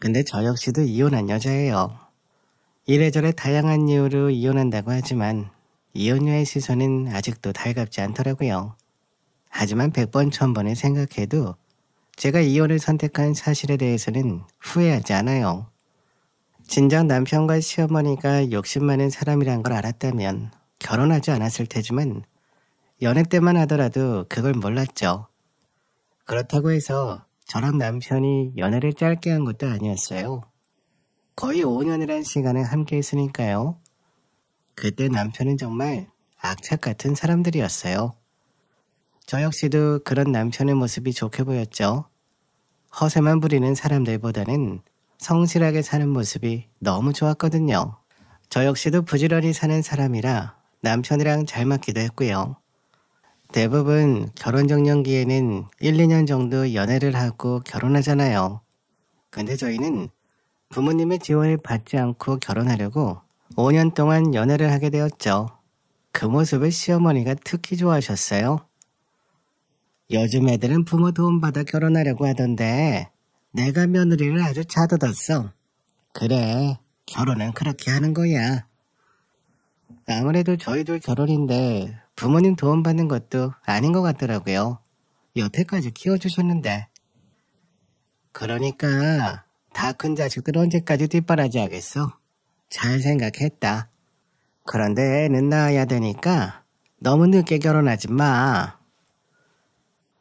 근데 저 역시도 이혼한 여자예요. 이래저래 다양한 이유로 이혼한다고 하지만 이혼녀의 시선은 아직도 달갑지 않더라고요. 하지만 100번 1000번을 생각해도 제가 이혼을 선택한 사실에 대해서는 후회하지 않아요. 진작 남편과 시어머니가 욕심 많은 사람이란 걸 알았다면 결혼하지 않았을 테지만 연애 때만 하더라도 그걸 몰랐죠. 그렇다고 해서 저랑 남편이 연애를 짧게 한 것도 아니었어요. 거의 5년이란 시간을 함께 했으니까요. 그때 남편은 정말 악착 같은 사람들이었어요. 저 역시도 그런 남편의 모습이 좋게 보였죠. 허세만 부리는 사람들보다는 성실하게 사는 모습이 너무 좋았거든요. 저 역시도 부지런히 사는 사람이라 남편이랑 잘 맞기도 했고요. 대부분 결혼정년기에는 1, 2년 정도 연애를 하고 결혼하잖아요. 근데 저희는 부모님의 지원을 받지 않고 결혼하려고 5년 동안 연애를 하게 되었죠. 그 모습을 시어머니가 특히 좋아하셨어요. 요즘 애들은 부모 도움받아 결혼하려고 하던데 내가 며느리를 아주 잘 얻었어. 그래, 결혼은 그렇게 하는 거야. 아무래도 저희들 결혼인데 부모님 도움받는 것도 아닌 것 같더라고요. 여태까지 키워주셨는데. 그러니까 다 큰 자식들 언제까지 뒷바라지 하겠어? 잘 생각했다. 그런데 애는 낳아야 되니까 너무 늦게 결혼하지 마.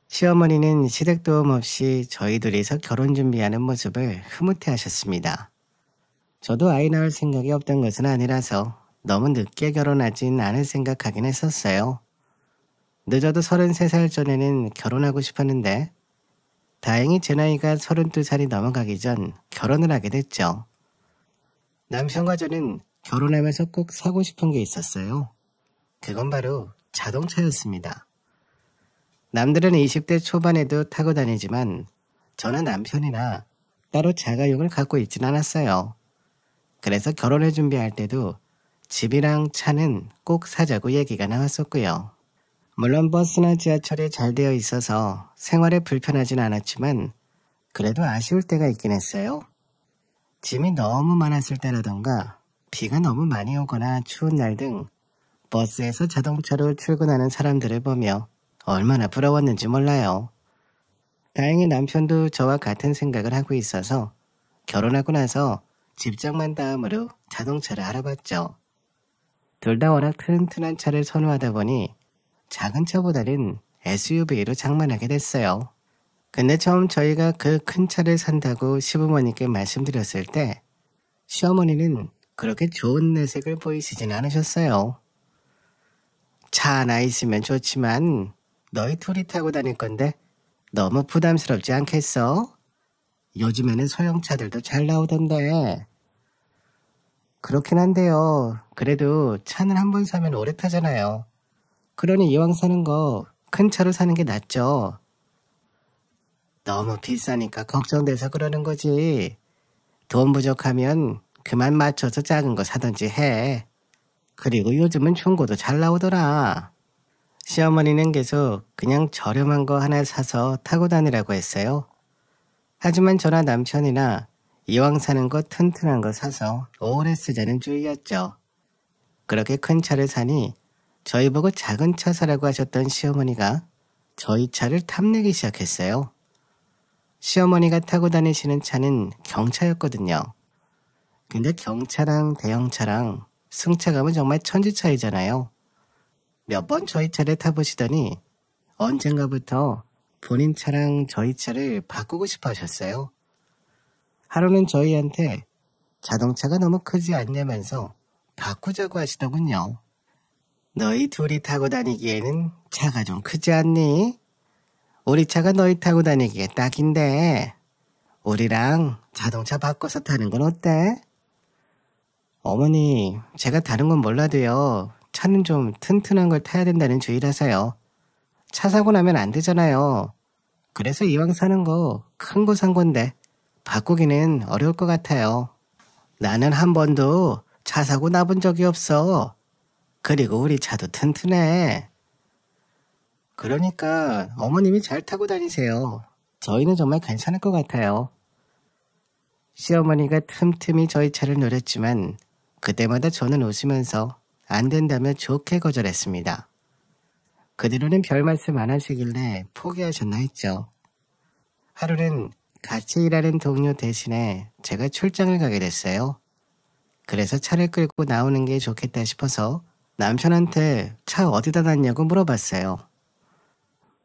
시어머니는 시댁도움 없이 저희 둘이서 결혼 준비하는 모습을 흐뭇해 하셨습니다. 저도 아이 낳을 생각이 없던 것은 아니라서 너무 늦게 결혼하진 않을 생각하긴 했었어요. 늦어도 33살 전에는 결혼하고 싶었는데 다행히 제 나이가 32살이 넘어가기 전 결혼을 하게 됐죠. 남편과 저는 결혼하면서 꼭 사고 싶은 게 있었어요. 그건 바로 자동차였습니다. 남들은 20대 초반에도 타고 다니지만 저는 남편이나 따로 자가용을 갖고 있진 않았어요. 그래서 결혼을 준비할 때도 집이랑 차는 꼭 사자고 얘기가 나왔었고요. 물론 버스나 지하철이 잘 되어 있어서 생활에 불편하진 않았지만 그래도 아쉬울 때가 있긴 했어요. 짐이 너무 많았을 때라던가 비가 너무 많이 오거나 추운 날 등 버스에서 자동차로 출근하는 사람들을 보며 얼마나 부러웠는지 몰라요. 다행히 남편도 저와 같은 생각을 하고 있어서 결혼하고 나서 집장만 다음으로 자동차를 알아봤죠. 둘 다 워낙 튼튼한 차를 선호하다 보니 작은 차보다는 SUV로 장만하게 됐어요. 근데 처음 저희가 그 큰 차를 산다고 시부모님께 말씀드렸을 때 시어머니는 그렇게 좋은 내색을 보이시진 않으셨어요. 차 하나 있으면 좋지만 너희 둘이 타고 다닐 건데 너무 부담스럽지 않겠어? 요즘에는 소형차들도 잘 나오던데. 그렇긴 한데요. 그래도 차는 한 번 사면 오래 타잖아요. 그러니 이왕 사는 거 큰 차로 사는 게 낫죠. 너무 비싸니까 걱정돼서 그러는 거지. 돈 부족하면 그만 맞춰서 작은 거 사든지 해. 그리고 요즘은 중고도 잘 나오더라. 시어머니는 계속 그냥 저렴한 거 하나 사서 타고 다니라고 했어요. 하지만 저나 남편이나 이왕 사는 거 튼튼한 거 사서 오래 쓰자는 주의였죠. 그렇게 큰 차를 사니 저희 보고 작은 차 사라고 하셨던 시어머니가 저희 차를 탐내기 시작했어요. 시어머니가 타고 다니시는 차는 경차였거든요. 근데 경차랑 대형차랑 승차감은 정말 천지 차이잖아요. 몇 번 저희 차를 타보시더니 언젠가부터 본인 차랑 저희 차를 바꾸고 싶어 하셨어요. 하루는 저희한테 자동차가 너무 크지 않냐면서 바꾸자고 하시더군요. 너희 둘이 타고 다니기에는 차가 좀 크지 않니? 우리 차가 너희 타고 다니기에 딱인데 우리랑 자동차 바꿔서 타는 건 어때? 어머니, 제가 다른 건 몰라도요. 차는 좀 튼튼한 걸 타야 된다는 주의라서요. 차 사고 나면 안 되잖아요. 그래서 이왕 사는 거 큰 거 산 건데 바꾸기는 어려울 것 같아요. 나는 한 번도 차 사고 나본 적이 없어. 그리고 우리 차도 튼튼해. 그러니까 어머님이 잘 타고 다니세요. 저희는 정말 괜찮을 것 같아요. 시어머니가 틈틈이 저희 차를 노렸지만 그때마다 저는 웃으면서 안 된다며 좋게 거절했습니다. 그대로는 별 말씀 안 하시길래 포기하셨나 했죠. 하루는 같이 일하는 동료 대신에 제가 출장을 가게 됐어요. 그래서 차를 끌고 나오는 게 좋겠다 싶어서 남편한테 차 어디다 놨냐고 물어봤어요.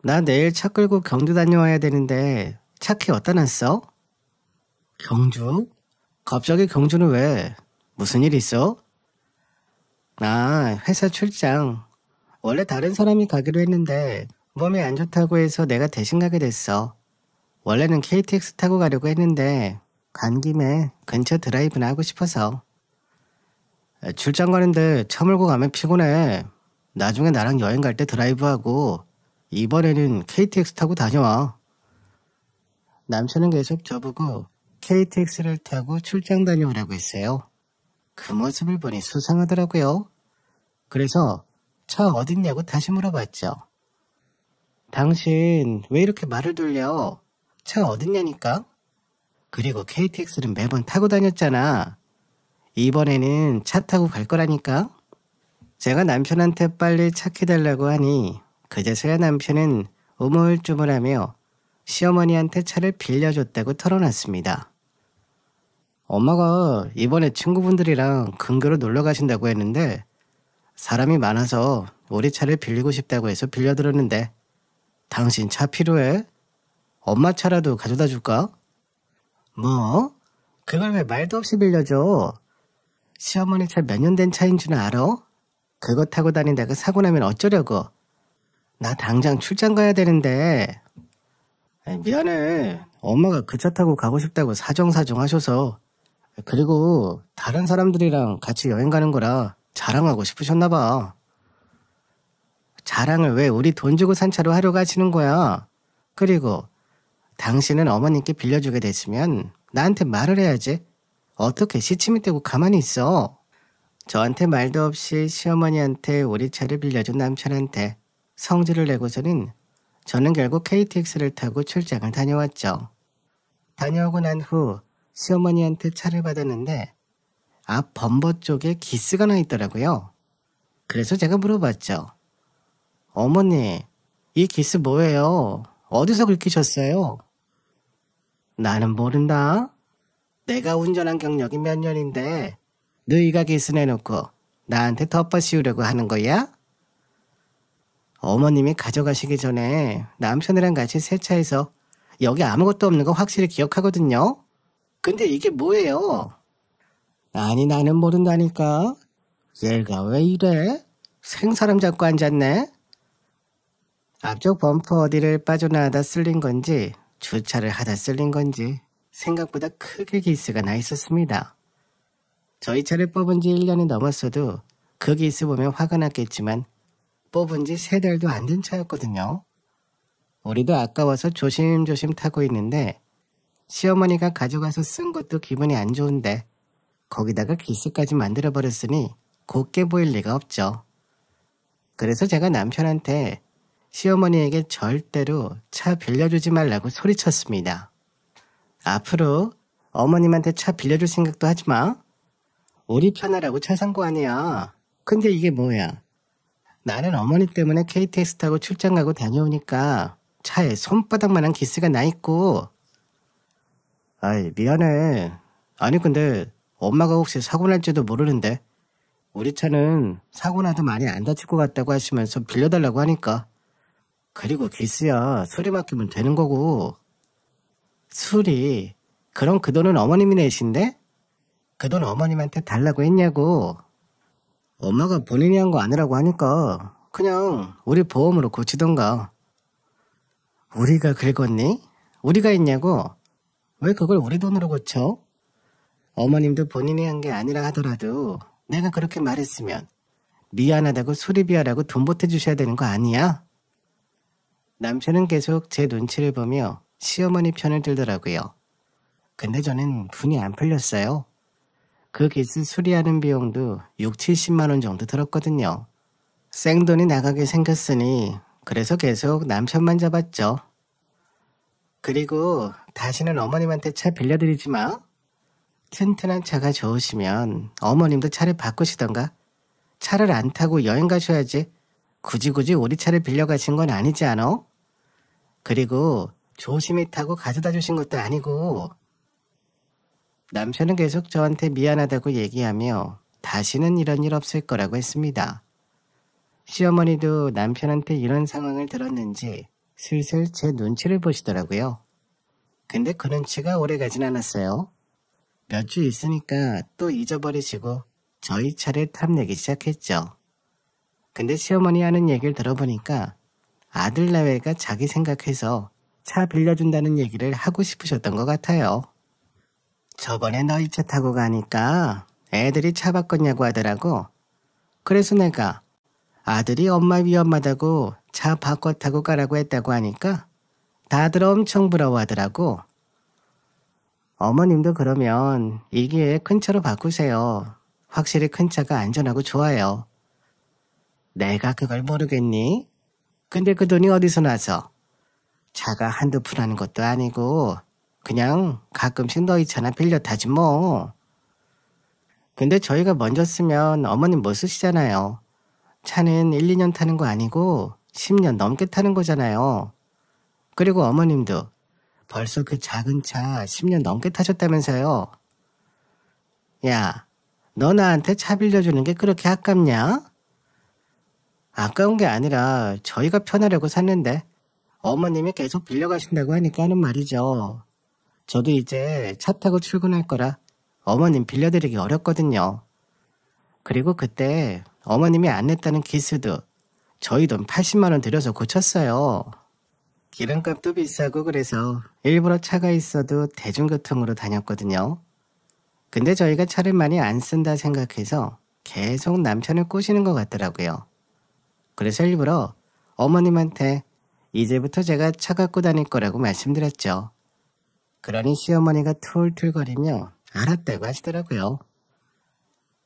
나 내일 차 끌고 경주 다녀와야 되는데 차 키 어디다 놨어? 경주? 갑자기 경주는 왜? 무슨 일 있어? 아, 회사 출장. 원래 다른 사람이 가기로 했는데 몸이 안 좋다고 해서 내가 대신 가게 됐어. 원래는 KTX 타고 가려고 했는데 간 김에 근처 드라이브나 하고 싶어서. 출장 가는데 차 몰고 가면 피곤해. 나중에 나랑 여행 갈 때 드라이브하고 이번에는 KTX 타고 다녀와. 남편은 계속 저보고 KTX를 타고 출장 다녀오라고 했어요. 그 모습을 보니 수상하더라고요. 그래서 차 어딨냐고 다시 물어봤죠. 당신 왜 이렇게 말을 돌려? 차 어딨냐니까? 그리고 KTX는 매번 타고 다녔잖아. 이번에는 차 타고 갈 거라니까? 제가 남편한테 빨리 차 키달라고 하니 그제서야 남편은 우물쭈물하며 시어머니한테 차를 빌려줬다고 털어놨습니다. 엄마가 이번에 친구분들이랑 근교로 놀러 가신다고 했는데 사람이 많아서 우리 차를 빌리고 싶다고 해서 빌려들었는데 당신 차 필요해? 엄마 차라도 가져다 줄까? 뭐? 그걸 왜 말도 없이 빌려줘? 시어머니 차 몇 년 된 차인 줄 알아? 그거 타고 다닌다가 사고 나면 어쩌려고? 나 당장 출장 가야 되는데. 미안해. 엄마가 그 차 타고 가고 싶다고 사정사정 하셔서. 그리고 다른 사람들이랑 같이 여행 가는 거라 자랑하고 싶으셨나 봐. 자랑을 왜 우리 돈 주고 산 차로 하러 가시는 거야? 그리고 당신은 어머님께 빌려주게 됐으면 나한테 말을 해야지. 어떻게 시침이 떼고 가만히 있어? 저한테 말도 없이 시어머니한테 우리 차를 빌려준 남편한테 성질을 내고서는 저는 결국 KTX를 타고 출장을 다녀왔죠. 다녀오고 난 후 시어머니한테 차를 받았는데 앞 범버 쪽에 기스가 나 있더라고요. 그래서 제가 물어봤죠. 어머니, 이 기스 뭐예요? 어디서 긁히셨어요? 나는 모른다. 내가 운전한 경력이 몇 년인데 너희가 기스 내놓고 나한테 덮어 씌우려고 하는 거야? 어머님이 가져가시기 전에 남편이랑 같이 세차해서 여기 아무것도 없는 거 확실히 기억하거든요. 근데 이게 뭐예요? 아니 나는 모른다니까. 얘가 왜 이래? 생사람 잡고 앉았네? 앞쪽 범퍼 어디를 빠져나가다 쓸린 건지 주차를 하다 쓸린 건지 생각보다 크게 기스가 나 있었습니다. 저희 차를 뽑은 지 1년이 넘었어도 그 기스 보면 화가 났겠지만 뽑은 지 3달도 안 된 차였거든요. 우리도 아까워서 조심조심 타고 있는데 시어머니가 가져가서 쓴 것도 기분이 안 좋은데 거기다가 기스까지 만들어버렸으니 곱게 보일 리가 없죠. 그래서 제가 남편한테 시어머니에게 절대로 차 빌려주지 말라고 소리쳤습니다. 앞으로 어머님한테 차 빌려줄 생각도 하지 마. 우리 편하라고 차 산 거 아니야. 근데 이게 뭐야? 나는 어머니 때문에 KTX 타고 출장 가고 다녀오니까 차에 손바닥만한 기스가 나 있고. 아이 미안해. 아니 근데 엄마가 혹시 사고 날지도 모르는데 우리 차는 사고 나도 많이 안 다칠 것 같다고 하시면서 빌려달라고 하니까. 그리고 기스야 수리 맡기면 되는 거고. 수리? 그럼 그 돈은 어머님이 내신데? 그 돈 어머님한테 달라고 했냐고. 엄마가 본인이 한 거 아니라고 하니까 그냥 우리 보험으로 고치던가. 우리가 긁었니? 우리가 했냐고? 왜 그걸 우리 돈으로 고쳐? 어머님도 본인이 한 게 아니라 하더라도 내가 그렇게 말했으면 미안하다고 수리비하라고 돈 보태주셔야 되는 거 아니야? 남편은 계속 제 눈치를 보며 시어머니 편을 들더라고요. 근데 저는 분이 안 풀렸어요. 그 기스 수리하는 비용도 6, 70만 원 정도 들었거든요. 생돈이 나가게 생겼으니 그래서 계속 남편만 잡았죠. 그리고 다시는 어머님한테 차 빌려드리지 마. 튼튼한 차가 좋으시면 어머님도 차를 바꾸시던가. 차를 안 타고 여행 가셔야지. 굳이 우리 차를 빌려 가신 건 아니지 않아? 그리고 조심히 타고 가져다 주신 것도 아니고. 남편은 계속 저한테 미안하다고 얘기하며 다시는 이런 일 없을 거라고 했습니다. 시어머니도 남편한테 이런 상황을 들었는지 슬슬 제 눈치를 보시더라고요. 근데 그 눈치가 오래가진 않았어요. 몇 주 있으니까 또 잊어버리시고 저희 차를 탐내기 시작했죠. 근데 시어머니 하는 얘기를 들어보니까 아들 내외가 자기 생각해서 차 빌려준다는 얘기를 하고 싶으셨던 것 같아요. 저번에 너희 차 타고 가니까 애들이 차 바꿨냐고 하더라고. 그래서 내가 아들이 엄마 위험하다고 차 바꿔 타고 가라고 했다고 하니까 다들 엄청 부러워하더라고. 어머님도 그러면 이 기회에 큰 차로 바꾸세요. 확실히 큰 차가 안전하고 좋아요. 내가 그걸 모르겠니? 근데 그 돈이 어디서 나서? 차가 한두 푼 하는 것도 아니고 그냥 가끔씩 너희 차나 빌려 타지 뭐. 근데 저희가 먼저 쓰면 어머님 못 쓰시잖아요. 차는 1, 2년 타는 거 아니고 10년 넘게 타는 거잖아요. 그리고 어머님도 벌써 그 작은 차 10년 넘게 타셨다면서요. 야, 너 나한테 차 빌려주는 게 그렇게 아깝냐? 아까운 게 아니라 저희가 편하려고 샀는데 어머님이 계속 빌려가신다고 하니까 하는 말이죠. 저도 이제 차 타고 출근할 거라 어머님 빌려드리기 어렵거든요. 그리고 그때 어머님이 안 냈다는 기스도 저희 돈 80만 원 들여서 고쳤어요. 기름값도 비싸고 그래서 일부러 차가 있어도 대중교통으로 다녔거든요. 근데 저희가 차를 많이 안 쓴다 생각해서 계속 남편을 꼬시는 것 같더라고요. 그래서 일부러 어머님한테 이제부터 제가 차 갖고 다닐 거라고 말씀드렸죠. 그러니 시어머니가 툴툴거리며 알았다고 하시더라고요.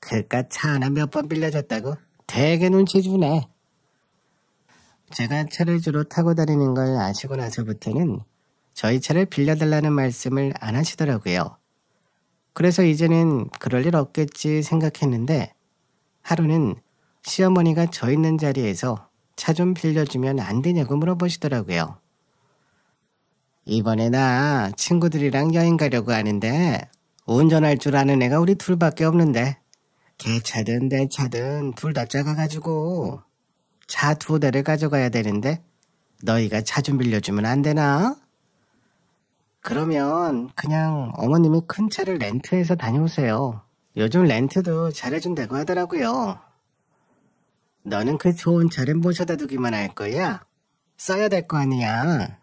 그깟 차 하나 몇 번 빌려줬다고 되게 눈치 주네. 제가 차를 주로 타고 다니는 걸 아시고 나서부터는 저희 차를 빌려달라는 말씀을 안 하시더라고요. 그래서 이제는 그럴 일 없겠지 생각했는데 하루는 시어머니가 저 있는 자리에서 차 좀 빌려주면 안 되냐고 물어보시더라고요. 이번에 나 친구들이랑 여행 가려고 하는데 운전할 줄 아는 애가 우리 둘밖에 없는데 걔 차든 내 차든 둘 다 작아가지고 차 2대를 가져가야 되는데 너희가 차 좀 빌려주면 안 되나? 그러면 그냥 어머님이 큰 차를 렌트해서 다녀오세요. 요즘 렌트도 잘해준다고 하더라고요. 너는 그 좋은 차를 모셔다 두기만 할 거야? 써야 될 거 아니야.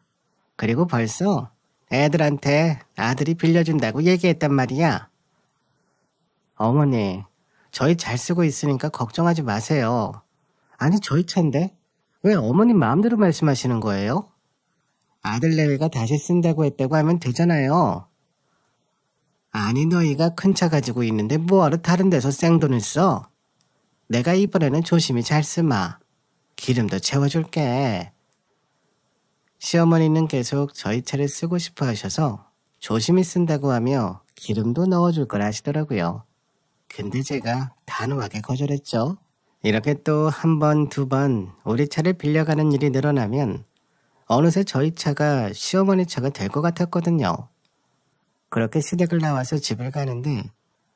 그리고 벌써 애들한테 아들이 빌려준다고 얘기했단 말이야. 어머니, 저희 잘 쓰고 있으니까 걱정하지 마세요. 아니 저희 차인데 왜 어머님 마음대로 말씀하시는 거예요? 아들 내외가 다시 쓴다고 했다고 하면 되잖아요. 아니 너희가 큰 차 가지고 있는데 뭐하러 다른 데서 생돈을 써? 내가 이번에는 조심히 잘 쓰마. 기름도 채워줄게. 시어머니는 계속 저희 차를 쓰고 싶어 하셔서 조심히 쓴다고 하며 기름도 넣어줄 걸 아시더라고요. 근데 제가 단호하게 거절했죠. 이렇게 또 한 번, 두 번 우리 차를 빌려가는 일이 늘어나면 어느새 저희 차가 시어머니 차가 될 것 같았거든요. 그렇게 시댁을 나와서 집을 가는데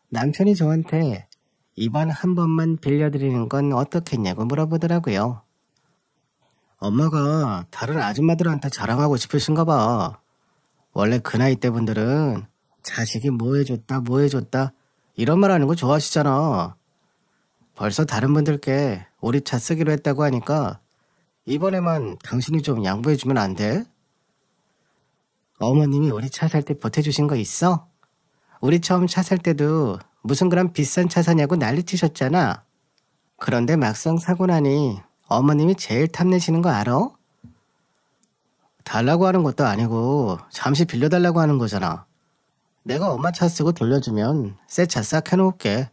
남편이 저한테 이번 한 번만 빌려드리는 건 어떻겠냐고 물어보더라고요. 엄마가 다른 아줌마들한테 자랑하고 싶으신가 봐. 원래 그 나이 때 분들은 자식이 뭐 해줬다 이런 말 하는 거 좋아하시잖아. 벌써 다른 분들께 우리 차 쓰기로 했다고 하니까 이번에만 당신이 좀 양보해주면 안 돼? 어머님이 우리 차 살 때 보태주신 거 있어? 우리 처음 차 살 때도 무슨 그런 비싼 차 사냐고 난리치셨잖아. 그런데 막상 사고 나니 어머님이 제일 탐내시는 거 알아? 달라고 하는 것도 아니고 잠시 빌려달라고 하는 거잖아. 내가 엄마 차 쓰고 돌려주면 새 차 싹 해놓을게.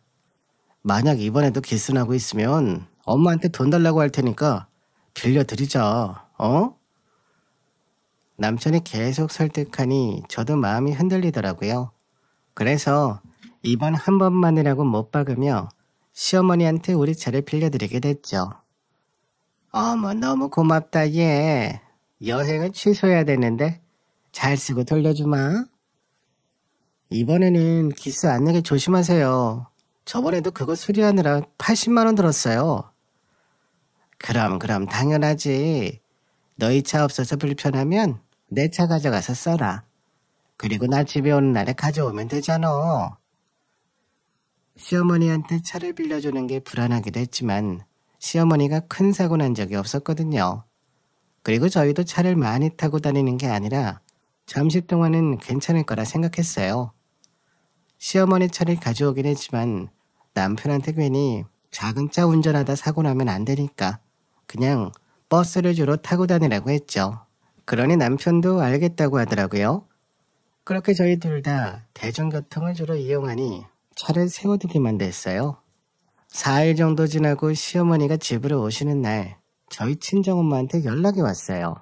만약 이번에도 기스나고 있으면 엄마한테 돈 달라고 할 테니까 빌려드리자, 어? 남편이 계속 설득하니 저도 마음이 흔들리더라고요. 그래서 이번 한 번만이라고 못 박으며 시어머니한테 우리 차를 빌려드리게 됐죠. 어머, 너무 고맙다, 얘. 여행은 취소해야 되는데 잘 쓰고 돌려주마. 이번에는 기스 안 내게 조심하세요. 저번에도 그거 수리하느라 80만 원 들었어요. 그럼 당연하지. 너희 차 없어서 불편하면 내 차 가져가서 써라. 그리고 나 집에 오는 날에 가져오면 되잖아. 시어머니한테 차를 빌려주는 게 불안하기도 했지만 시어머니가 큰 사고 난 적이 없었거든요. 그리고 저희도 차를 많이 타고 다니는 게 아니라 잠시 동안은 괜찮을 거라 생각했어요. 시어머니 차를 가져오긴 했지만 남편한테 괜히 작은 차 운전하다 사고 나면 안 되니까 그냥 버스를 주로 타고 다니라고 했죠. 그러니 남편도 알겠다고 하더라고요. 그렇게 저희 둘 다 대중교통을 주로 이용하니 차를 세워두기만 됐어요. 4일 정도 지나고 시어머니가 집으로 오시는 날 저희 친정엄마한테 연락이 왔어요.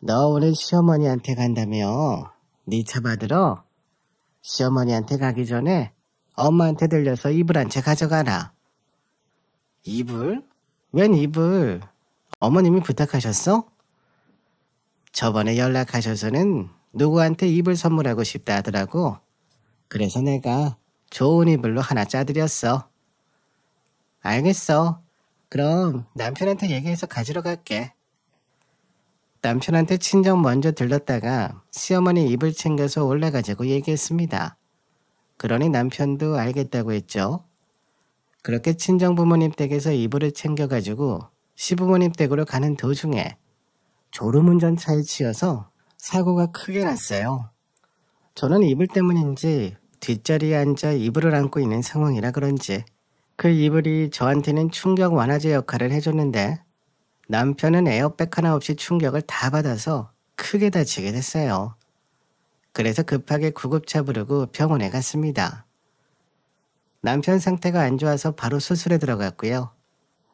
너 오늘 시어머니한테 간다며? 네 차 받으러? 시어머니한테 가기 전에 엄마한테 들려서 이불 한 채 가져가라. 이불? 웬 이불? 어머님이 부탁하셨어? 저번에 연락하셔서는 누구한테 이불 선물하고 싶다 하더라고. 그래서 내가 좋은 이불로 하나 짜드렸어. 알겠어. 그럼 남편한테 얘기해서 가지러 갈게. 남편한테 친정 먼저 들렀다가 시어머니 이불 챙겨서 올라가자고 얘기했습니다. 그러니 남편도 알겠다고 했죠. 그렇게 친정 부모님 댁에서 이불을 챙겨가지고 시부모님 댁으로 가는 도중에 졸음운전차에 치여서 사고가 크게 났어요. 저는 이불 때문인지 뒷자리에 앉아 이불을 안고 있는 상황이라 그런지 그 이불이 저한테는 충격 완화제 역할을 해줬는데 남편은 에어백 하나 없이 충격을 다 받아서 크게 다치게 됐어요. 그래서 급하게 구급차 부르고 병원에 갔습니다. 남편 상태가 안 좋아서 바로 수술에 들어갔고요.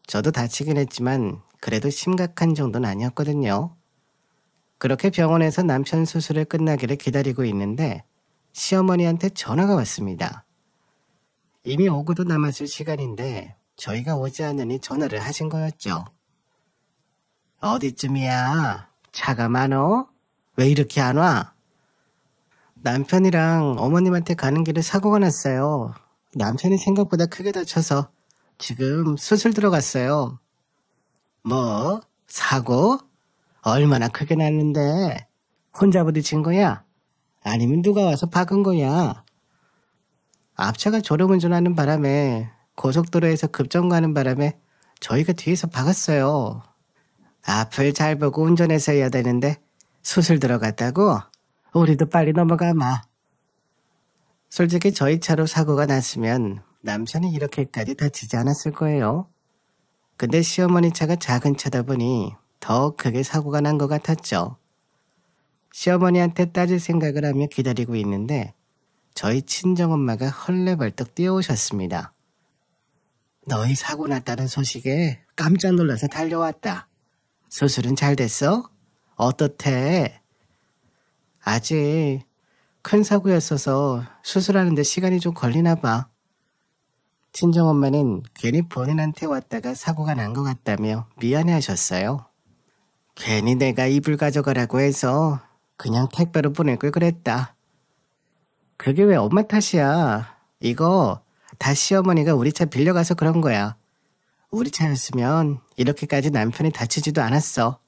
저도 다치긴 했지만 그래도 심각한 정도는 아니었거든요. 그렇게 병원에서 남편 수술을 끝나기를 기다리고 있는데 시어머니한테 전화가 왔습니다. 이미 오고도 남았을 시간인데 저희가 오지 않으니 전화를 하신 거였죠. 어디쯤이야? 차가 많어? 왜 이렇게 안 와? 남편이랑 어머님한테 가는 길에 사고가 났어요. 남편이 생각보다 크게 다쳐서 지금 수술 들어갔어요. 뭐? 사고? 얼마나 크게 났는데? 혼자 부딪힌 거야? 아니면 누가 와서 박은 거야? 앞차가 졸음운전하는 바람에 고속도로에서 급정 가는 바람에 저희가 뒤에서 박았어요. 앞을 잘 보고 운전해서 해야 되는데 수술 들어갔다고? 우리도 빨리 넘어가마. 솔직히 저희 차로 사고가 났으면 남편이 이렇게까지 다치지 않았을 거예요. 근데 시어머니 차가 작은 차다 보니 더 크게 사고가 난 것 같았죠. 시어머니한테 따질 생각을 하며 기다리고 있는데 저희 친정엄마가 헐레벌떡 뛰어오셨습니다. 너희 사고 났다는 소식에 깜짝 놀라서 달려왔다. 수술은 잘 됐어? 어떻대? 아직 큰 사고였어서 수술하는데 시간이 좀 걸리나 봐. 친정엄마는 괜히 본인한테 왔다가 사고가 난 것 같다며 미안해하셨어요. 괜히 내가 이불 가져가라고 해서 그냥 택배로 보낼 걸 그랬다. 그게 왜 엄마 탓이야. 이거 다 시어머니가 우리 차 빌려가서 그런 거야. 우리 차였으면 이렇게까지 남편이 다치지도 않았어.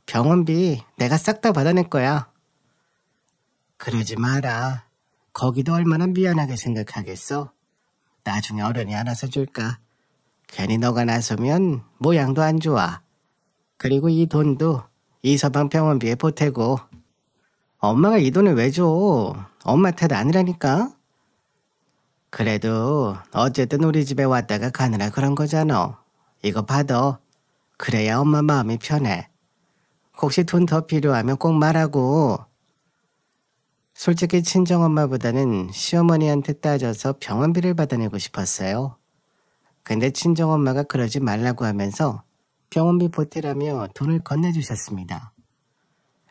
병원비 내가 싹 다 받아낼 거야. 그러지 마라. 거기도 얼마나 미안하게 생각하겠어. 나중에 어른이 알아서 줄까. 괜히 너가 나서면 모양도 안 좋아. 그리고 이 돈도 이서방 병원비에 보태고. 엄마가 이 돈을 왜 줘? 엄마 탓 아니라니까. 그래도 어쨌든 우리 집에 왔다가 가느라 그런 거잖아. 이거 받아. 그래야 엄마 마음이 편해. 혹시 돈 더 필요하면 꼭 말하고. 솔직히 친정엄마보다는 시어머니한테 따져서 병원비를 받아내고 싶었어요. 근데 친정엄마가 그러지 말라고 하면서 병원비 보태라며 돈을 건네주셨습니다.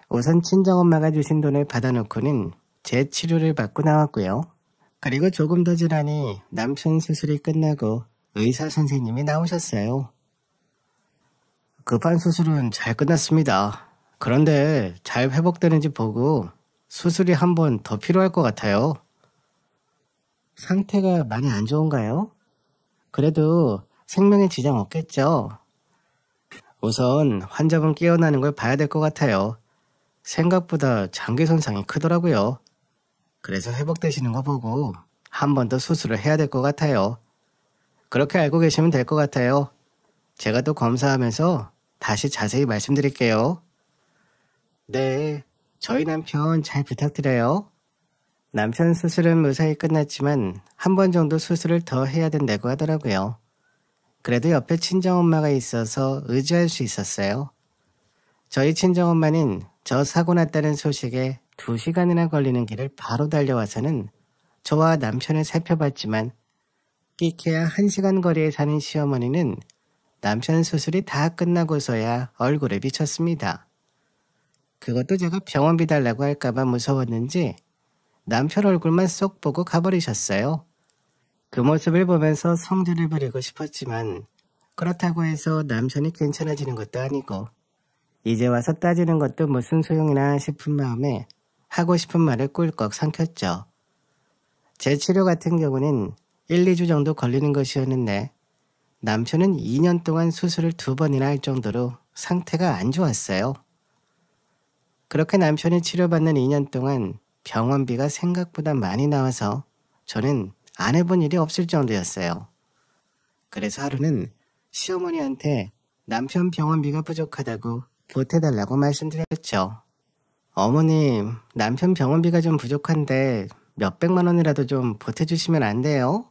우선 친정엄마가 주신 돈을 받아놓고는 제 치료를 받고 나왔고요. 그리고 조금 더 지나니 남편 수술이 끝나고 의사 선생님이 나오셨어요. 급한 수술은 잘 끝났습니다. 그런데 잘 회복되는지 보고 수술이 한 번 더 필요할 것 같아요. 상태가 많이 안 좋은가요? 그래도 생명에 지장 없겠죠? 우선 환자분 깨어나는 걸 봐야 될 것 같아요. 생각보다 장기 손상이 크더라고요. 그래서 회복되시는 거 보고 한 번 더 수술을 해야 될 것 같아요. 그렇게 알고 계시면 될 것 같아요. 제가 또 검사하면서 다시 자세히 말씀드릴게요. 네, 저희 남편 잘 부탁드려요. 남편 수술은 무사히 끝났지만 한 번 정도 수술을 더 해야 된다고 하더라고요. 그래도 옆에 친정엄마가 있어서 의지할 수 있었어요. 저희 친정엄마는 저 사고 났다는 소식에 2시간이나 걸리는 길을 바로 달려와서는 저와 남편을 살펴봤지만 끼케야 1시간 거리에 사는 시어머니는 남편 수술이 다 끝나고서야 얼굴에 비쳤습니다. 그것도 제가 병원비 달라고 할까봐 무서웠는지 남편 얼굴만 쏙 보고 가버리셨어요. 그 모습을 보면서 성질을 부리고 싶었지만 그렇다고 해서 남편이 괜찮아지는 것도 아니고 이제 와서 따지는 것도 무슨 소용이나 싶은 마음에 하고 싶은 말을 꿀꺽 삼켰죠. 제 치료 같은 경우는 1, 2주 정도 걸리는 것이었는데 남편은 2년 동안 수술을 2번이나 할 정도로 상태가 안 좋았어요. 그렇게 남편이 치료받는 2년 동안 병원비가 생각보다 많이 나와서 저는 안 해본 일이 없을 정도였어요. 그래서 하루는 시어머니한테 남편 병원비가 부족하다고 보태달라고 말씀드렸죠. 어머님, 남편 병원비가 좀 부족한데 몇백만 원이라도 좀 보태주시면 안 돼요?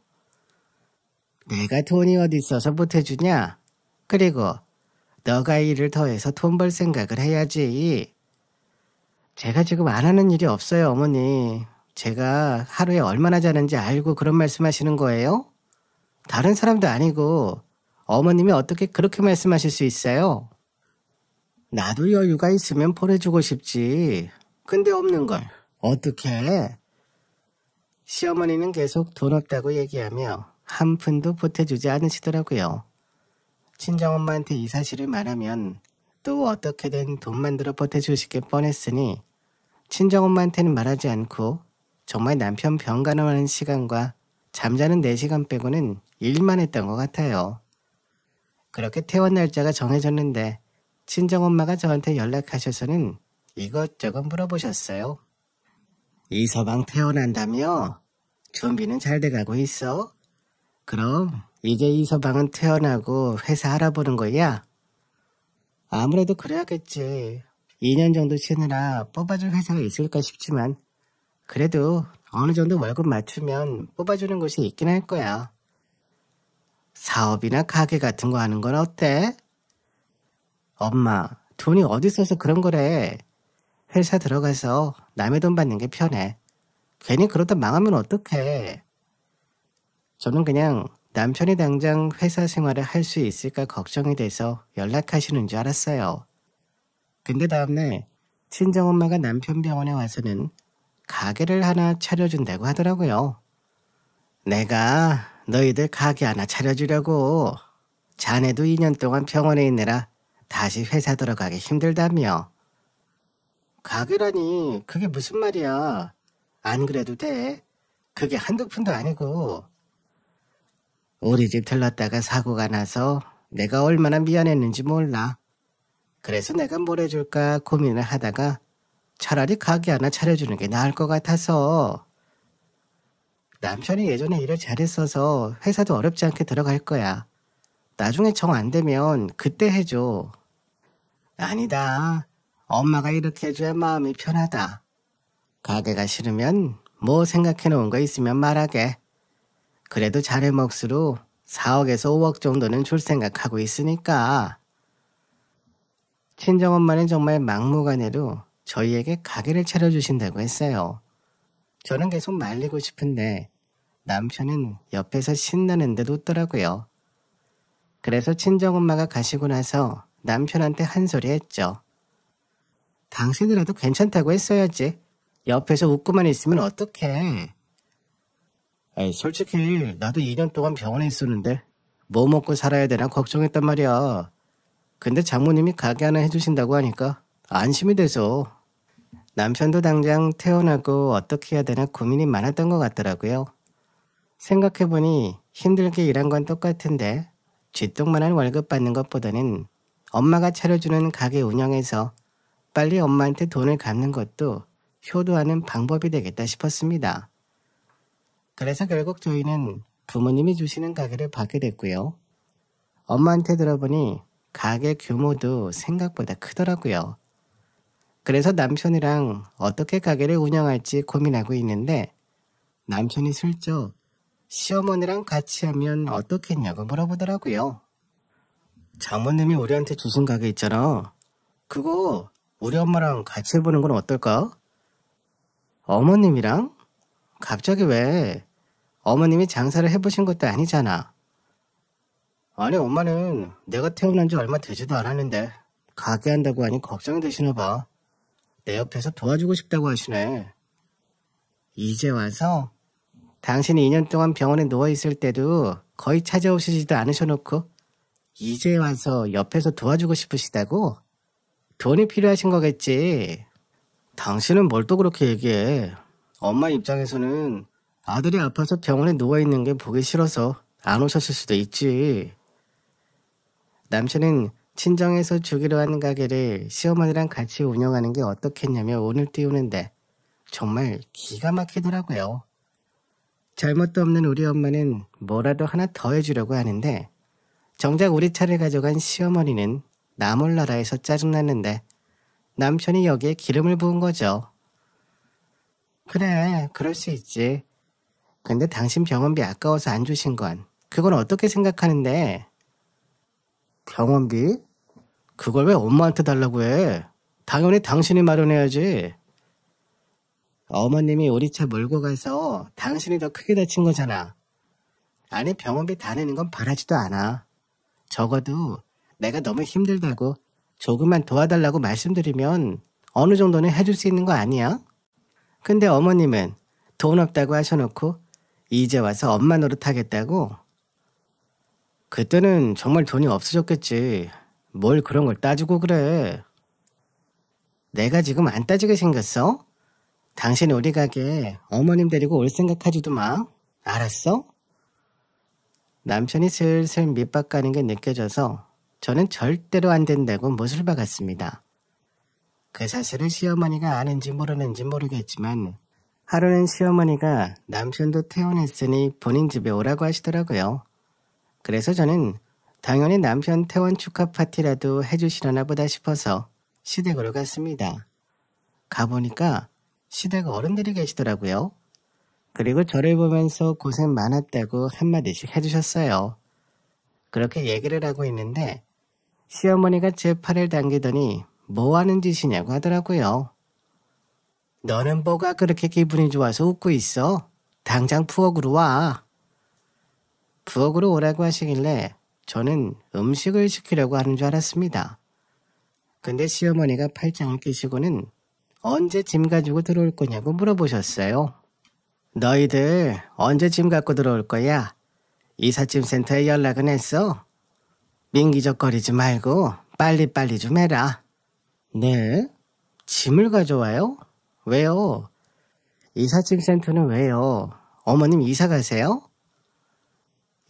내가 돈이 어디 있어서 보태주냐? 그리고 너가 일을 더해서 돈 벌 생각을 해야지. 제가 지금 안 하는 일이 없어요, 어머니. 제가 하루에 얼마나 자는지 알고 그런 말씀하시는 거예요? 다른 사람도 아니고 어머님이 어떻게 그렇게 말씀하실 수 있어요? 나도 여유가 있으면 보내주고 싶지. 근데 없는 걸 어떻게 해? 시어머니는 계속 돈 없다고 얘기하며 한 푼도 보태주지 않으시더라고요. 친정엄마한테 이 사실을 말하면 또 어떻게든 돈 만들어 보태주시길 뻔했으니 친정엄마한테는 말하지 않고 정말 남편 병간호하는 시간과 잠자는 4시간 빼고는 일만 했던 것 같아요. 그렇게 퇴원 날짜가 정해졌는데 친정엄마가 저한테 연락하셔서는 이것저것 물어보셨어요. 이서방 퇴원한다며? 준비는 잘 돼가고 있어? 그럼 이제 이서방은 퇴원하고 회사 알아보는 거야? 아무래도 그래야겠지. 2년 정도 쉬느라 뽑아줄 회사가 있을까 싶지만 그래도 어느 정도 월급 맞추면 뽑아주는 곳이 있긴 할 거야. 사업이나 가게 같은 거 하는 건 어때? 엄마, 돈이 어디 있어서 그런 거래. 회사 들어가서 남의 돈 받는 게 편해. 괜히 그러다 망하면 어떡해. 저는 그냥 남편이 당장 회사 생활을 할 수 있을까 걱정이 돼서 연락하시는 줄 알았어요. 근데 다음날 친정엄마가 남편 병원에 와서는 가게를 하나 차려준다고 하더라고요. 내가 너희들 가게 하나 차려주려고. 자네도 2년 동안 병원에 있느라 다시 회사 들어가기 힘들다며. 가게라니 그게 무슨 말이야. 안 그래도 돼. 그게 한두 푼도 아니고. 우리 집 들렀다가 사고가 나서 내가 얼마나 미안했는지 몰라. 그래서 내가 뭘 해줄까 고민을 하다가 차라리 가게 하나 차려주는 게 나을 것 같아서. 남편이 예전에 일을 잘했어서 회사도 어렵지 않게 들어갈 거야. 나중에 정 안 되면 그때 해줘. 아니다. 엄마가 이렇게 해줘야 마음이 편하다. 가게가 싫으면 뭐 생각해 놓은 거 있으면 말하게. 그래도 자네 몫으로 4억에서 5억 정도는 줄 생각하고 있으니까. 친정엄마는 정말 막무가내로 저희에게 가게를 차려주신다고 했어요. 저는 계속 말리고 싶은데 남편은 옆에서 신나는 듯 웃더라고요. 그래서 친정엄마가 가시고 나서 남편한테 한 소리 했죠. 당신이라도 괜찮다고 했어야지. 옆에서 웃고만 있으면 어떡해. 에이, 솔직히 나도 2년 동안 병원에 있었는데 뭐 먹고 살아야 되나 걱정했단 말이야. 근데 장모님이 가게 하나 해주신다고 하니까 안심이 돼서. 남편도 당장 퇴원하고 어떻게 해야 되나 고민이 많았던 것 같더라고요. 생각해보니 힘들게 일한 건 똑같은데 쥐똥만한 월급 받는 것보다는 엄마가 차려주는 가게 운영에서 빨리 엄마한테 돈을 갚는 것도 효도하는 방법이 되겠다 싶었습니다. 그래서 결국 저희는 부모님이 주시는 가게를 받게 됐고요. 엄마한테 들어보니 가게 규모도 생각보다 크더라고요. 그래서 남편이랑 어떻게 가게를 운영할지 고민하고 있는데 남편이 슬쩍 시어머니랑 같이 하면 어떻겠냐고 물어보더라고요. 장모님이 우리한테 주신 가게 있잖아. 그거 우리 엄마랑 같이 해보는 건 어떨까? 어머님이랑? 갑자기 왜? 어머님이 장사를 해보신 것도 아니잖아. 아니 엄마는 내가 태어난 지 얼마 되지도 않았는데 가게 한다고 하니 걱정이 되시나 봐. 내 옆에서 도와주고 싶다고 하시네. 이제 와서? 당신이 2년 동안 병원에 누워있을 때도 거의 찾아오시지도 않으셔놓고 이제 와서 옆에서 도와주고 싶으시다고? 돈이 필요하신 거겠지. 당신은 뭘 또 그렇게 얘기해. 엄마 입장에서는 아들이 아파서 병원에 누워있는 게 보기 싫어서 안 오셨을 수도 있지. 남편은 친정에서 주기로 한 가게를 시어머니랑 같이 운영하는 게 어떻겠냐며 오늘 띄우는데 정말 기가 막히더라고요. 잘못도 없는 우리 엄마는 뭐라도 하나 더 해주려고 하는데 정작 우리 차를 가져간 시어머니는 나 몰라라 해서 짜증났는데 남편이 여기에 기름을 부은 거죠. 그래, 그럴 수 있지. 근데 당신 병원비 아까워서 안 주신 건 그건 어떻게 생각하는데? 병원비? 그걸 왜 엄마한테 달라고 해? 당연히 당신이 마련해야지. 어머님이 우리 차 몰고 가서 당신이 더 크게 다친 거잖아. 아니 병원비 다 내는 건 바라지도 않아. 적어도 내가 너무 힘들다고 조금만 도와달라고 말씀드리면 어느 정도는 해줄 수 있는 거 아니야? 근데 어머님은 돈 없다고 하셔놓고 이제 와서 엄마 노릇하겠다고? 그때는 정말 돈이 없으셨겠지. 뭘 그런 걸 따지고 그래. 내가 지금 안 따지게 생겼어? 당신 우리 가게 어머님 데리고 올 생각하지도 마. 알았어? 남편이 슬슬 밑밥 가는 게 느껴져서 저는 절대로 안 된다고 못을 박았습니다. 그 사실을 시어머니가 아는지 모르는지 모르겠지만 하루는 시어머니가 남편도 퇴원했으니 본인 집에 오라고 하시더라고요. 그래서 저는 당연히 남편 퇴원 축하 파티라도 해주시려나 보다 싶어서 시댁으로 갔습니다. 가보니까 시댁 어른들이 계시더라고요. 그리고 저를 보면서 고생 많았다고 한마디씩 해주셨어요. 그렇게 얘기를 하고 있는데 시어머니가 제 팔을 당기더니 뭐 하는 짓이냐고 하더라고요. 너는 뭐가 그렇게 기분이 좋아서 웃고 있어? 당장 부엌으로 와. 부엌으로 오라고 하시길래 저는 음식을 시키려고 하는 줄 알았습니다. 근데 시어머니가 팔짱을 끼시고는 언제 짐 가지고 들어올 거냐고 물어보셨어요. 너희들 언제 짐 갖고 들어올 거야? 이삿짐 센터에 연락은 했어? 민기적거리지 말고 빨리빨리 좀 해라. 네? 짐을 가져와요? 왜요? 이삿짐 센터는 왜요? 어머님 이사 가세요?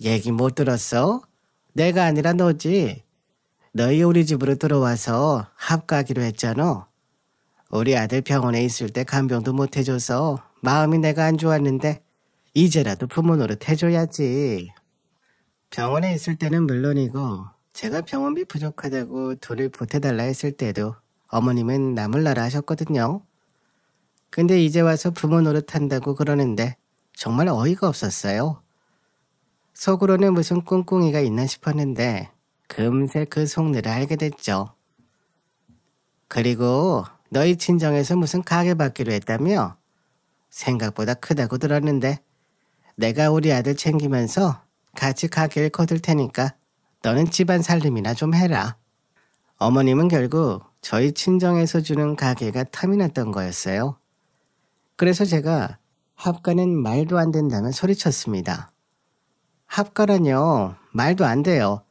얘기 못 들었어? 내가 아니라 너지. 너희 우리 집으로 들어와서 합가기로 했잖아. 우리 아들 병원에 있을 때 간병도 못 해줘서 마음이 내가 안 좋았는데 이제라도 부모 노릇 해줘야지. 병원에 있을 때는 물론이고 제가 병원비 부족하다고 돈을 보태달라 했을 때도 어머님은 나몰라라 하셨거든요. 근데 이제 와서 부모 노릇한다고 그러는데 정말 어이가 없었어요. 속으로는 무슨 꿍꿍이가 있나 싶었는데 금세 그 속내를 알게 됐죠. 그리고 너희 친정에서 무슨 가게 받기로 했다며? 생각보다 크다고 들었는데 내가 우리 아들 챙기면서 같이 가게를 거둘 테니까 너는 집안 살림이나 좀 해라. 어머님은 결국 저희 친정에서 주는 가게가 탐이 났던 거였어요. 그래서 제가 합가는 말도 안 된다며 소리쳤습니다. 합가라뇨. 말도 안 돼요.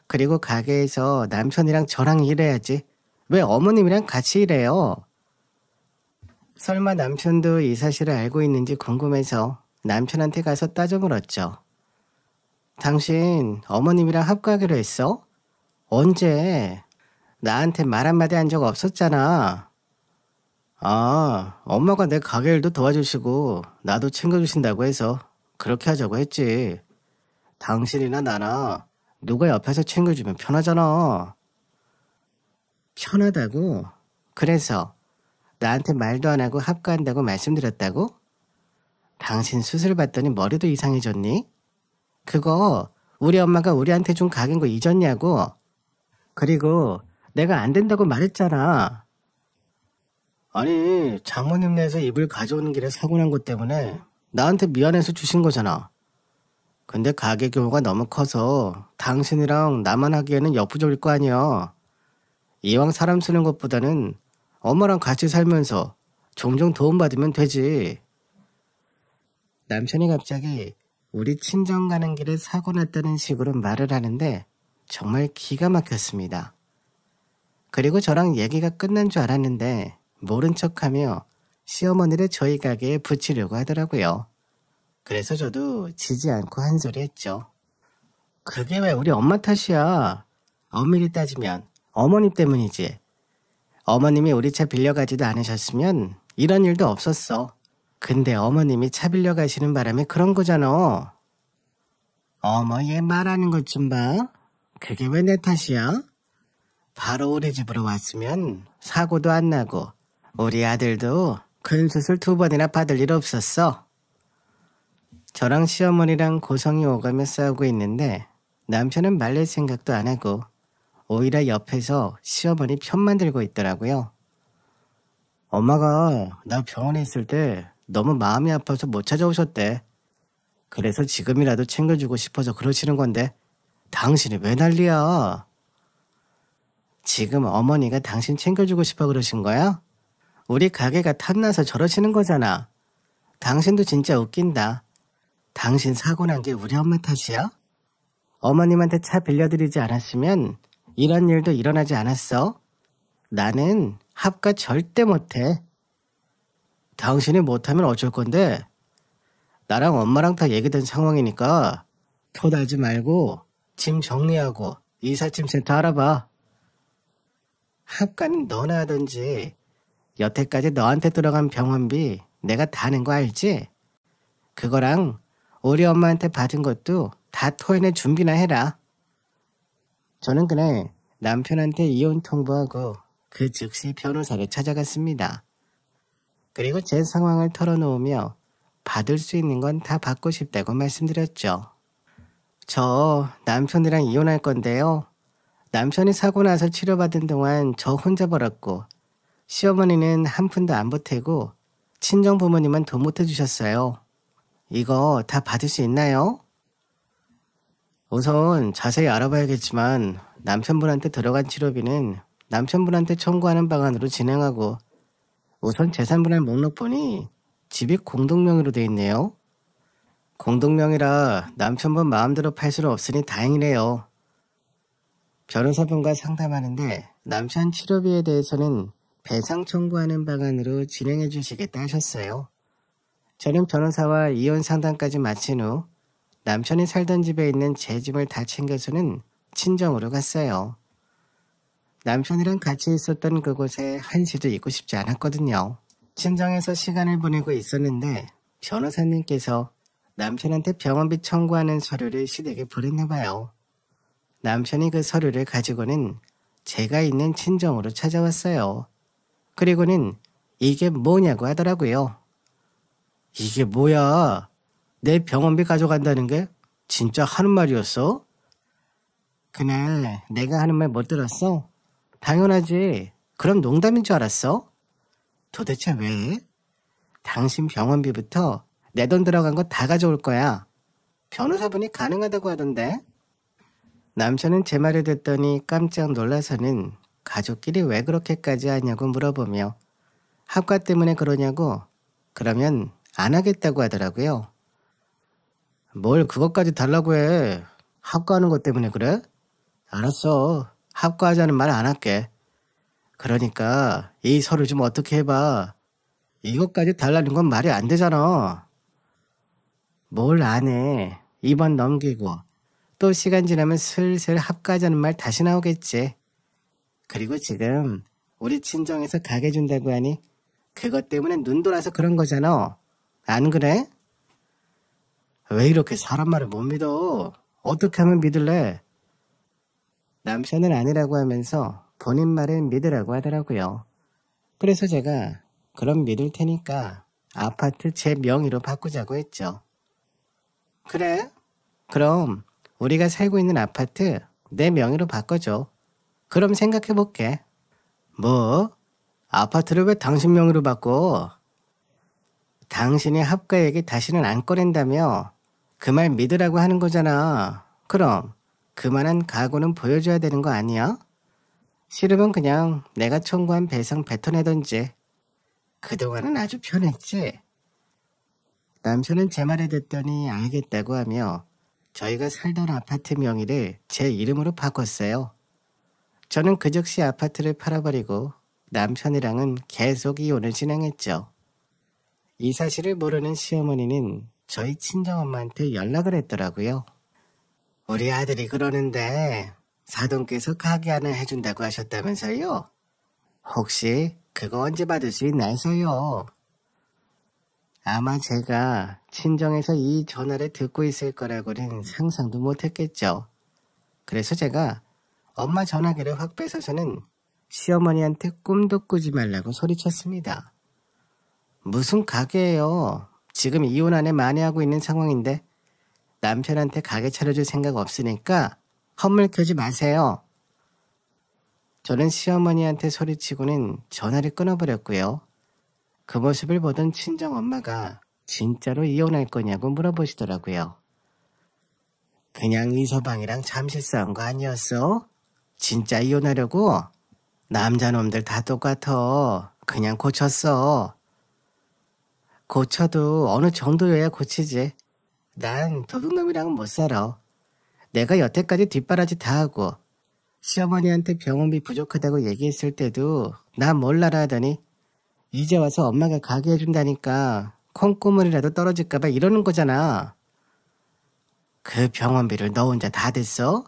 그리고 가게에서 남편이랑 저랑 일해야지. 왜 어머님이랑 같이 일해요? 설마 남편도 이 사실을 알고 있는지 궁금해서 남편한테 가서 따져 물었죠. 당신 어머님이랑 합가하기로 했어? 언제? 나한테 말 한마디 한 적 없었잖아. 아, 엄마가 내 가게 일도 도와주시고 나도 챙겨주신다고 해서 그렇게 하자고 했지. 당신이나 나나 누가 옆에서 챙겨주면 편하잖아. 편하다고? 그래서 나한테 말도 안 하고 합가한다고 말씀드렸다고? 당신 수술 받더니 머리도 이상해졌니? 그거 우리 엄마가 우리한테 준 가게인 거 잊었냐고? 그리고 내가 안 된다고 말했잖아. 아니, 장모님네에서 이불 가져오는 길에 사고 난 것 때문에 나한테 미안해서 주신 거잖아. 근데 가게 규모가 너무 커서 당신이랑 나만 하기에는 역부족일 거 아니야. 이왕 사람 쓰는 것보다는 엄마랑 같이 살면서 종종 도움받으면 되지. 남편이 갑자기 우리 친정 가는 길에 사고 났다는 식으로 말을 하는데 정말 기가 막혔습니다. 그리고 저랑 얘기가 끝난 줄 알았는데 모른 척하며 시어머니를 저희 가게에 붙이려고 하더라고요. 그래서 저도 지지 않고 한 소리 했죠. 그게 왜 우리 엄마 탓이야. 엄밀히 따지면 어머니 때문이지. 어머님이 우리 차 빌려가지도 않으셨으면 이런 일도 없었어. 근데 어머님이 차 빌려가시는 바람에 그런 거잖아. 어머, 얘 말하는 것 좀 봐. 그게 왜 내 탓이야? 바로 우리 집으로 왔으면 사고도 안 나고 우리 아들도 큰 수술 2번이나 받을 일 없었어. 저랑 시어머니랑 고성이 오가며 싸우고 있는데 남편은 말릴 생각도 안 하고 오히려 옆에서 시어머니 편만 들고 있더라고요. 엄마가 나 병원에 있을 때 너무 마음이 아파서 못 찾아오셨대. 그래서 지금이라도 챙겨주고 싶어서 그러시는 건데 당신이 왜 난리야? 지금 어머니가 당신 챙겨주고 싶어 그러신 거야? 우리 가게가 탐나서 저러시는 거잖아. 당신도 진짜 웃긴다. 당신 사고 난 게 우리 엄마 탓이야? 어머님한테 차 빌려드리지 않았으면 이런 일도 일어나지 않았어. 나는 합가 절대 못해. 당신이 못하면 어쩔 건데? 나랑 엄마랑 다 얘기된 상황이니까 토 달지 말고 짐 정리하고 이삿짐 센터 알아봐. 합가는 너나 하던지 여태까지 너한테 들어간 병원비 내가 다 낸 거 알지? 그거랑 우리 엄마한테 받은 것도 다 토해낼 준비나 해라. 저는 그날 남편한테 이혼 통보하고 그 즉시 변호사를 찾아갔습니다. 그리고 제 상황을 털어놓으며 받을 수 있는 건 다 받고 싶다고 말씀드렸죠. 저 남편이랑 이혼할 건데요. 남편이 사고 나서 치료받은 동안 저 혼자 벌었고 시어머니는 한 푼도 안 보태고 친정 부모님은 돈 못 해주셨어요. 이거 다 받을 수 있나요? 우선 자세히 알아봐야겠지만 남편분한테 들어간 치료비는 남편분한테 청구하는 방안으로 진행하고 우선 재산분할 목록 보니 집이 공동명의로 돼 있네요. 공동명의라 남편분 마음대로 팔 수는 없으니 다행이네요. 변호사분과 상담하는데 남편 치료비에 대해서는 배상 청구하는 방안으로 진행해 주시겠다 하셨어요. 저는 변호사와 이혼 상담까지 마친 후 남편이 살던 집에 있는 제 짐을 다 챙겨서는 친정으로 갔어요. 남편이랑 같이 있었던 그곳에 한시도 있고 싶지 않았거든요. 친정에서 시간을 보내고 있었는데 변호사님께서 남편한테 병원비 청구하는 서류를 시댁에 보냈나 봐요. 남편이 그 서류를 가지고는 제가 있는 친정으로 찾아왔어요. 그리고는 이게 뭐냐고 하더라고요. 이게 뭐야? 내 병원비 가져간다는 게 진짜 하는 말이었어? 그날 내가 하는 말 못 들었어? 당연하지. 그럼 농담인 줄 알았어? 도대체 왜? 당신 병원비부터 내 돈 들어간 거 다 가져올 거야. 변호사분이 가능하다고 하던데? 남편은 제 말을 듣더니 깜짝 놀라서는 가족끼리 왜 그렇게까지 하냐고 물어보며 합가 때문에 그러냐고 그러면 안 하겠다고 하더라고요. 뭘 그것까지 달라고 해. 합과하는 것 때문에 그래? 알았어. 합과하자는 말 안 할게. 그러니까 이 서류 좀 어떻게 해봐. 이것까지 달라는 건 말이 안 되잖아. 뭘 안 해. 이번 넘기고 또 시간 지나면 슬슬 합과하자는 말 다시 나오겠지. 그리고 지금 우리 친정에서 가게 준다고 하니 그것 때문에 눈 돌아서 그런 거잖아. 안 그래? 왜 이렇게 사람 말을 못 믿어? 어떻게 하면 믿을래? 남편은 아니라고 하면서 본인 말을 믿으라고 하더라고요. 그래서 제가 그럼 믿을 테니까 아파트 제 명의로 바꾸자고 했죠. 그래? 그럼 우리가 살고 있는 아파트 내 명의로 바꿔줘. 그럼 생각해볼게. 뭐? 아파트를 왜 당신 명의로 바꿔? 당신이 합가 얘기 다시는 안 꺼낸다며 그 말 믿으라고 하는 거잖아. 그럼 그만한 각오는 보여줘야 되는 거 아니야? 싫으면 그냥 내가 청구한 배상 뱉어내던지. 그동안은 아주 편했지. 남편은 제 말을 듣더니 알겠다고 하며 저희가 살던 아파트 명의를 제 이름으로 바꿨어요. 저는 그 즉시 아파트를 팔아버리고 남편이랑은 계속 이혼을 진행했죠. 이 사실을 모르는 시어머니는 저희 친정엄마한테 연락을 했더라고요. 우리 아들이 그러는데 사돈께서 가게 하나 해준다고 하셨다면서요? 혹시 그거 언제 받을 수 있나 해서요. 아마 제가 친정에서 이 전화를 듣고 있을 거라고는 상상도 못했겠죠. 그래서 제가 엄마 전화기를 확 뺏어서는 시어머니한테 꿈도 꾸지 말라고 소리쳤습니다. 무슨 가게예요? 지금 이혼 안에 만회하고 있는 상황인데 남편한테 가게 차려줄 생각 없으니까 헛물 켜지 마세요. 저는 시어머니한테 소리치고는 전화를 끊어버렸고요. 그 모습을 보던 친정엄마가 진짜로 이혼할 거냐고 물어보시더라고요. 그냥 이서방이랑 잠시 싸운 거 아니었어? 진짜 이혼하려고? 남자놈들 다 똑같아. 그냥 고쳤어. 고쳐도 어느 정도여야 고치지. 난 도둑놈이랑은 못 살아. 내가 여태까지 뒷바라지 다 하고 시어머니한테 병원비 부족하다고 얘기했을 때도 나 몰라라 하더니 이제 와서 엄마가 가게 해준다니까 콩고물이라도 떨어질까봐 이러는 거잖아. 그 병원비를 너 혼자 다 댔어?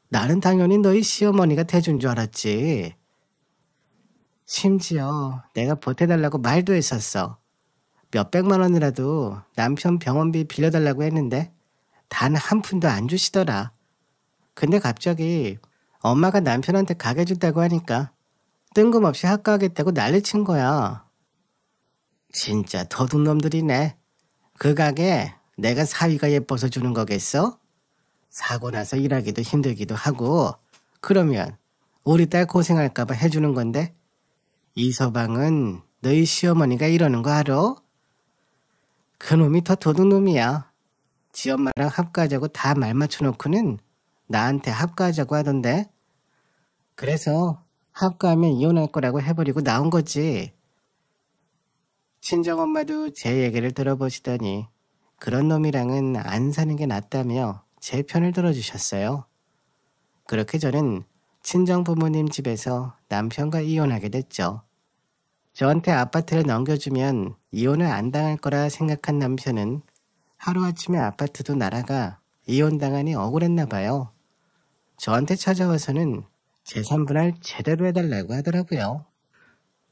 나는 당연히 너희 시어머니가 대준 줄 알았지. 심지어 내가 보태달라고 말도 했었어. 몇백만 원이라도 남편 병원비 빌려달라고 했는데 단 한 푼도 안 주시더라. 근데 갑자기 엄마가 남편한테 가게 준다고 하니까 뜬금없이 학가하겠다고 난리친 거야. 진짜 도둑놈들이네. 그 가게 내가 사위가 예뻐서 주는 거겠어? 사고 나서 일하기도 힘들기도 하고 그러면 우리 딸 고생할까봐 해주는 건데 이 서방은 너희 시어머니가 이러는 거 알아? 그놈이 더 도둑놈이야. 지 엄마랑 합가하자고 다 말 맞춰놓고는 나한테 합가하자고 하던데. 그래서 합가하면 이혼할 거라고 해버리고 나온 거지. 친정엄마도 제 얘기를 들어보시더니 그런 놈이랑은 안 사는 게 낫다며 제 편을 들어주셨어요. 그렇게 저는 친정 부모님 집에서 남편과 이혼하게 됐죠. 저한테 아파트를 넘겨주면 이혼을 안 당할 거라 생각한 남편은 하루아침에 아파트도 날아가 이혼당하니 억울했나 봐요. 저한테 찾아와서는 재산분할 제대로 해달라고 하더라고요.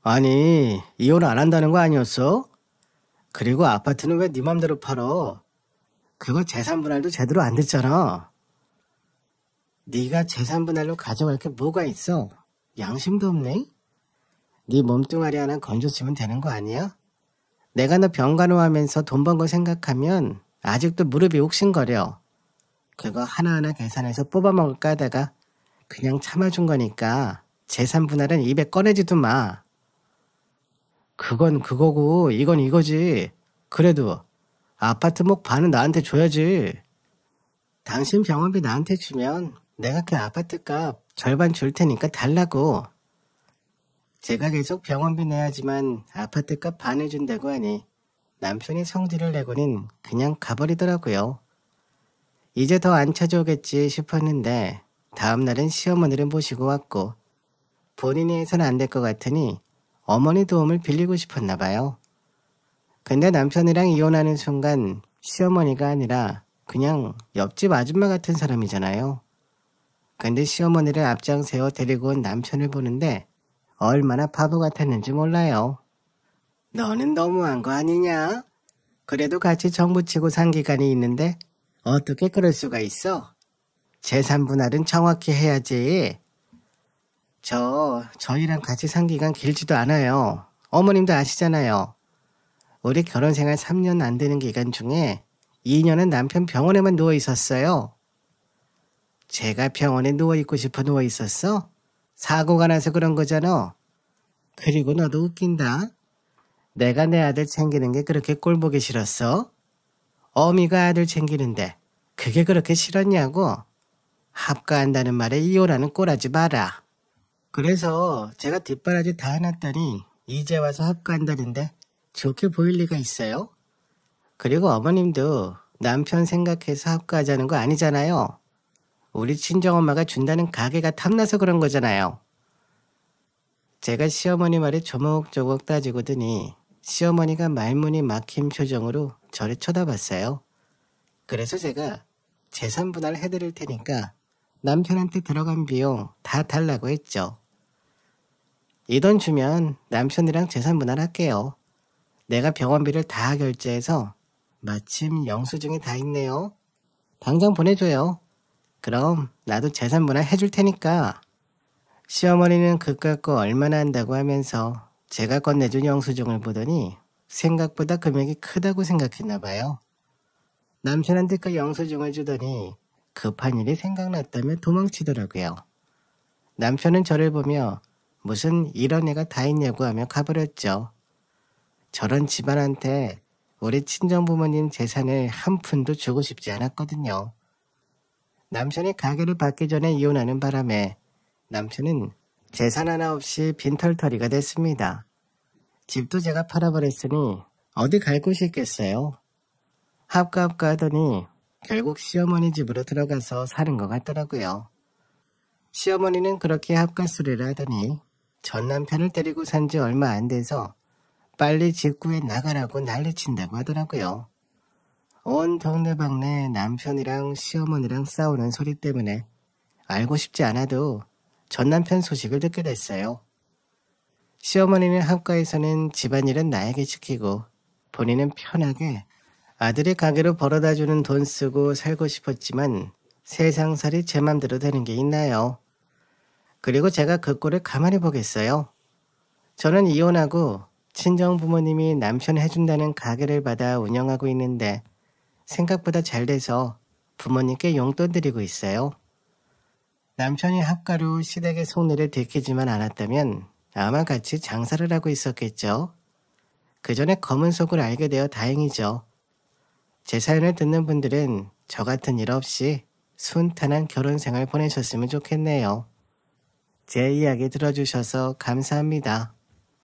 아니, 이혼 안 한다는 거 아니었어? 그리고 아파트는 왜 네 맘대로 팔어? 그거 재산분할도 제대로 안 됐잖아. 네가 재산분할로 가져갈 게 뭐가 있어? 양심도 없네? 네 몸뚱아리 하나 건져주면 되는 거 아니야? 내가 너 병간호하면서 돈 번 거 생각하면 아직도 무릎이 욱신거려. 그거 하나하나 계산해서 뽑아먹을까 하다가 그냥 참아준 거니까 재산 분할은 입에 꺼내지도 마. 그건 그거고 이건 이거지. 그래도 아파트 목 반은 나한테 줘야지. 당신 병원비 나한테 주면 내가 그 아파트값 절반 줄 테니까 달라고. 제가 계속 병원비 내야지만 아파트값 반을 준다고 하니 남편이 성질을 내고는 그냥 가버리더라고요. 이제 더 안 찾아오겠지 싶었는데 다음날은 시어머니를 모시고 왔고 본인이 해서는 안 될 것 같으니 어머니 도움을 빌리고 싶었나 봐요. 근데 남편이랑 이혼하는 순간 시어머니가 아니라 그냥 옆집 아줌마 같은 사람이잖아요. 근데 시어머니를 앞장 세워 데리고 온 남편을 보는데 얼마나 바보 같았는지 몰라요. 너는 너무한 거 아니냐? 그래도 같이 정부치고 산 기간이 있는데 어떻게 그럴 수가 있어? 재산 분할은 정확히 해야지. 저희랑 같이 산 기간 길지도 않아요. 어머님도 아시잖아요. 우리 결혼 생활 3년 안 되는 기간 중에 2년은 남편 병원에만 누워 있었어요. 제가 병원에 누워있고 싶어 누워 있었어? 사고가 나서 그런 거잖아. 그리고 너도 웃긴다. 내가 내 아들 챙기는 게 그렇게 꼴보기 싫었어? 어미가 아들 챙기는데 그게 그렇게 싫었냐고? 합가한다는 말에 이혼하는 꼴하지 마라. 그래서 제가 뒷바라지 다 해놨더니 이제 와서 합가한다는데 좋게 보일 리가 있어요? 그리고 어머님도 남편 생각해서 합가하자는 거 아니잖아요. 우리 친정엄마가 준다는 가게가 탐나서 그런 거잖아요. 제가 시어머니 말에 조목조목 따지고 드니 시어머니가 말문이 막힌 표정으로 저를 쳐다봤어요. 그래서 제가 재산 분할 해드릴 테니까 남편한테 들어간 비용 다 달라고 했죠. 이 돈 주면 남편이랑 재산 분할할게요. 내가 병원비를 다 결제해서 마침 영수증이 다 있네요. 당장 보내줘요. 그럼 나도 재산 분할 해줄 테니까. 시어머니는 그깟 거 얼마나 한다고 하면서 제가 건네준 영수증을 보더니 생각보다 금액이 크다고 생각했나 봐요. 남편한테 그 영수증을 주더니 급한 일이 생각났다며 도망치더라고요. 남편은 저를 보며 무슨 이런 애가 다 있냐고 하며 가버렸죠. 저런 집안한테 우리 친정부모님 재산을 한 푼도 주고 싶지 않았거든요. 남편이 가게를 받기 전에 이혼하는 바람에 남편은 재산 하나 없이 빈털터리가 됐습니다. 집도 제가 팔아버렸으니 어디 갈 곳이 있겠어요. 합가 하더니 결국 시어머니 집으로 들어가서 사는 것 같더라고요. 시어머니는 그렇게 합가 수리를 하더니 전 남편을 데리고 산 지 얼마 안 돼서 빨리 집 구해 나가라고 난리친다고 하더라고요. 온 동네방네 남편이랑 시어머니랑 싸우는 소리 때문에 알고 싶지 않아도 전 남편 소식을 듣게 됐어요. 시어머니는 합가에서는 집안일은 나에게 시키고 본인은 편하게 아들의 가게로 벌어다주는 돈 쓰고 살고 싶었지만 세상살이 제 맘대로 되는 게 있나요? 그리고 제가 그 꼴을 가만히 보겠어요. 저는 이혼하고 친정 부모님이 남편 해준다는 가게를 받아 운영하고 있는데 생각보다 잘 돼서 부모님께 용돈 드리고 있어요. 남편이 합가로 시댁의 속내를 들키지만 않았다면 아마 같이 장사를 하고 있었겠죠. 그 전에 검은 속을 알게 되어 다행이죠. 제 사연을 듣는 분들은 저 같은 일 없이 순탄한 결혼 생활 보내셨으면 좋겠네요. 제 이야기 들어주셔서 감사합니다.